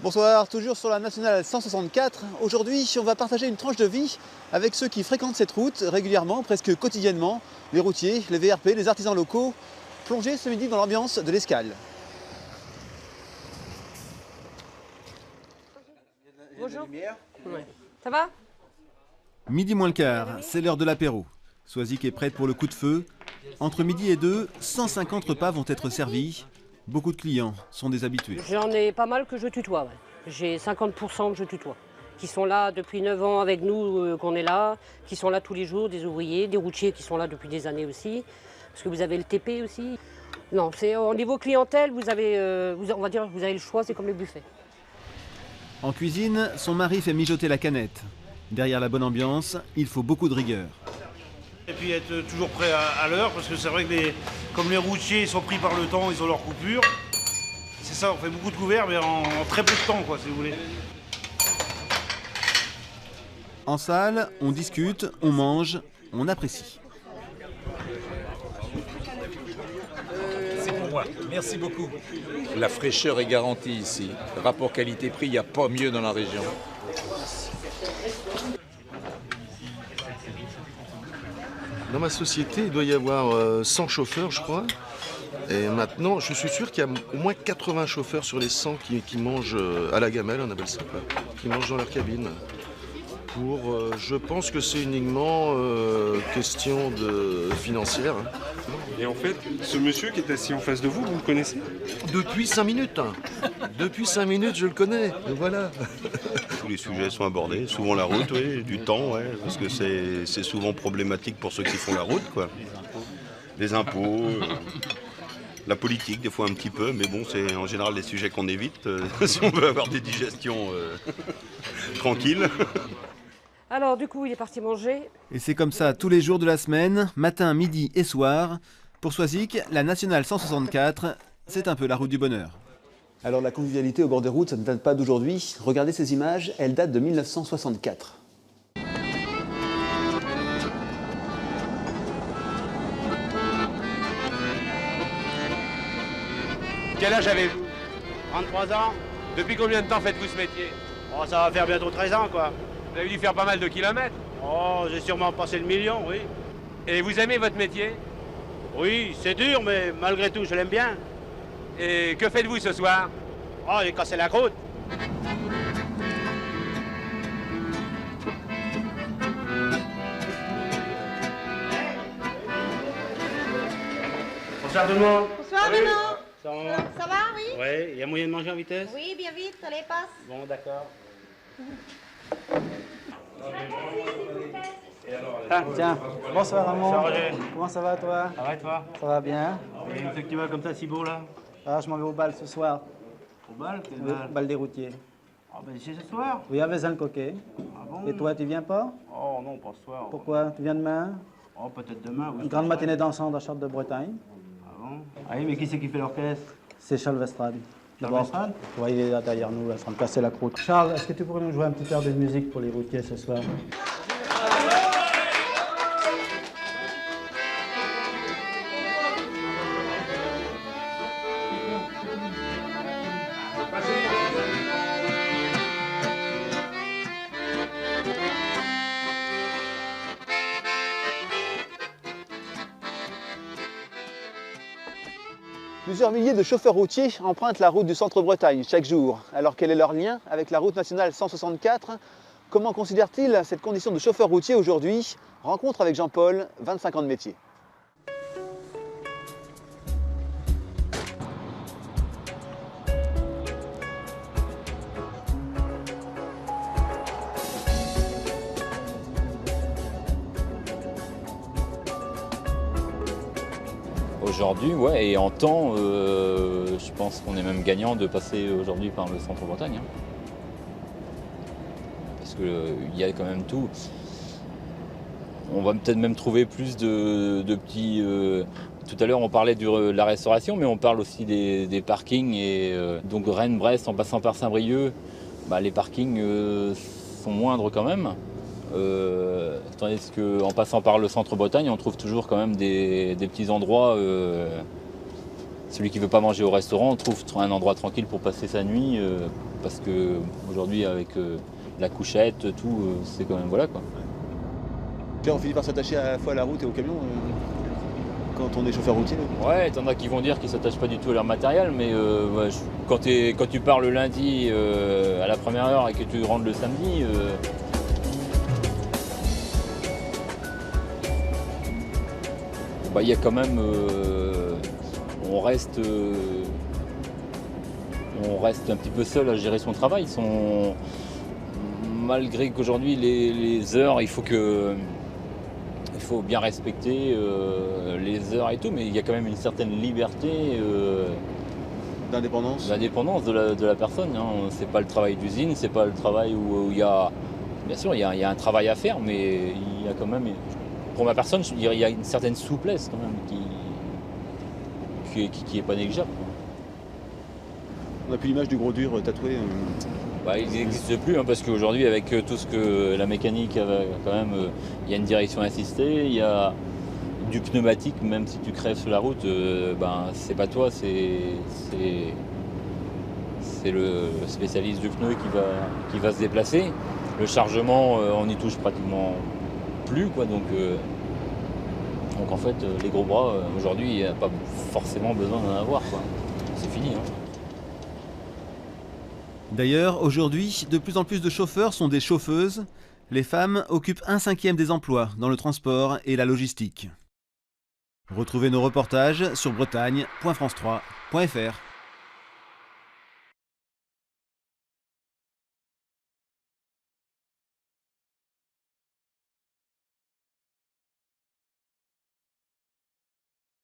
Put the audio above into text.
Bonsoir, toujours sur la nationale 164. Aujourd'hui, on va partager une tranche de vie avec ceux qui fréquentent cette route régulièrement, presque quotidiennement. Les routiers, les VRP, les artisans locaux, plongés ce midi dans l'ambiance de l'Escale. Bonjour. Ouais. Ça va? Midi moins le quart, c'est l'heure de l'apéro. Soisic est prête pour le coup de feu. Entre midi et 2, 150 repas vont être servis. Beaucoup de clients sont des habitués. J'en ai pas mal que je tutoie. Ouais. J'ai 50% que je tutoie, qui sont là depuis 9 ans avec nous, qu'on est là, qui sont là tous les jours, des ouvriers, des routiers qui sont là depuis des années aussi, parce que vous avez le TP aussi. Non, c'est au niveau clientèle, vous avez, on va dire, vous avez le choix, c'est comme le buffet. En cuisine, son mari fait mijoter la canette. Derrière la bonne ambiance, il faut beaucoup de rigueur. Et puis être toujours prêt à l'heure, parce que c'est vrai que comme les routiers sont pris par le temps, ils ont leur coupure. C'est ça, on fait beaucoup de couverts, mais en très peu de temps, quoi, si vous voulez. En salle, on discute, on mange, on apprécie. C'est pour moi, merci beaucoup. La fraîcheur est garantie ici. Le rapport qualité-prix, il n'y a pas mieux dans la région. Dans ma société, il doit y avoir 100 chauffeurs, je crois. Et maintenant, je suis sûr qu'il y a au moins 80 chauffeurs sur les 100 qui mangent à la gamelle, on appelle ça, quoi, qui mangent dans leur cabine. Je pense que c'est uniquement question financière. Hein. Et en fait, ce monsieur qui est assis en face de vous, vous le connaissez? Depuis 5 minutes. Depuis 5 minutes, je le connais. Voilà. Tous les sujets sont abordés, souvent la route, oui, du temps, ouais, parce que c'est souvent problématique pour ceux qui font la route, quoi. Les impôts, la politique, des fois un petit peu, mais bon, c'est en général les sujets qu'on évite, si on veut avoir des digestions tranquilles. Alors du coup, il est parti manger. Et c'est comme ça tous les jours de la semaine, matin, midi et soir. Pour Soisic, la nationale 164, c'est un peu la route du bonheur. Alors la convivialité au bord des routes, ça ne date pas d'aujourd'hui. Regardez ces images, elles datent de 1964. Quel âge avez-vous? 33 ans. Depuis combien de temps faites-vous ce métier? Oh, ça va faire bientôt 13 ans, quoi. Vous avez dû faire pas mal de kilomètres. Oh, j'ai sûrement passé le million, oui. Et vous aimez votre métier? Oui, c'est dur, mais malgré tout, je l'aime bien. Et que faites-vous ce soir? Oh, j'ai cassé la croûte. Bonsoir tout le monde. Bonsoir Benoît. Ça va, oui? Oui, il y a moyen de manger en vitesse? Oui, bien vite, allez, passe. Bon, d'accord. Ah, tiens, bonsoir Ramon. Bonsoir Roger. Comment ça va toi? Ça va et toi? Ça va bien. Et où c'est que tu vas comme ça si beau là? Ah, je m'en vais au bal ce soir. Au bal? Quel Oui, bal? bal des routiers. Ah ben c'est ce soir? Oui, à Vezin-le-Coquet. Ah bon? Et toi, tu viens pas? Oh non, pas ce soir. Pourquoi? Tu viens demain? Oh peut-être demain. Oui. Une grande matinée dansante à Chartres de Bretagne. Ah bon? Ah oui, mais qui c'est qui fait l'orchestre? C'est Charles Westrade. Charles Westrade? Oui, il est là derrière nous, en train de casser la croûte. Charles, est-ce que tu pourrais nous jouer un petit air de musique pour les routiers ce soir? Plusieurs milliers de chauffeurs routiers empruntent la route du centre-Bretagne chaque jour. Alors quel est leur lien avec la route nationale 164? Comment considèrent-ils cette condition de chauffeur routier aujourd'hui? Rencontre avec Jean-Paul, 25 ans de métier. Aujourd'hui, ouais, et en temps, je pense qu'on est même gagnant de passer aujourd'hui par le centre-Bretagne. Hein. Parce qu'il y a quand même tout. On va peut-être même trouver plus de petits... tout à l'heure, on parlait de la restauration, mais on parle aussi des parkings. Et donc Rennes, Brest, en passant par Saint-Brieuc, bah, les parkings sont moindres quand même. Tandis qu'en passant par le centre-Bretagne, on trouve toujours quand même des petits endroits celui qui ne veut pas manger au restaurant trouve un endroit tranquille pour passer sa nuit, parce qu'aujourd'hui avec la couchette, tout, c'est quand même voilà quoi. Là, on finit par s'attacher à la fois à la route et au camion quand on est chauffeur routier. Ouais, t'en as qui vont dire qu'ils ne s'attachent pas du tout à leur matériel, mais ouais, quand tu pars le lundi à la première heure et que tu rentres le samedi, il y a quand même, on reste un petit peu seul à gérer son travail. Malgré qu'aujourd'hui les heures, il faut bien respecter les heures et tout, mais il y a quand même une certaine liberté d'indépendance de la personne. Hein. C'est pas le travail d'usine, c'est pas le travail où il y a, bien sûr, il y a un travail à faire, mais il y a quand même, pour ma personne, il y a une certaine souplesse quand même qui est pas négligeable. On n'a plus l'image du gros dur tatoué. Il n'existe plus hein, parce qu'aujourd'hui avec tout ce que la mécanique quand même, il y a une direction assistée, il y a du pneumatique, même si tu crèves sur la route, c'est pas toi, c'est le spécialiste du pneu qui va se déplacer. Le chargement, on n'y touche pratiquement plus quoi, donc en fait les gros bras aujourd'hui il n'y a pas forcément besoin d'en avoir quoi. C'est fini. Hein. D'ailleurs, aujourd'hui, de plus en plus de chauffeurs sont des chauffeuses. Les femmes occupent 1/5 des emplois dans le transport et la logistique. Retrouvez nos reportages sur bretagne.france3.fr.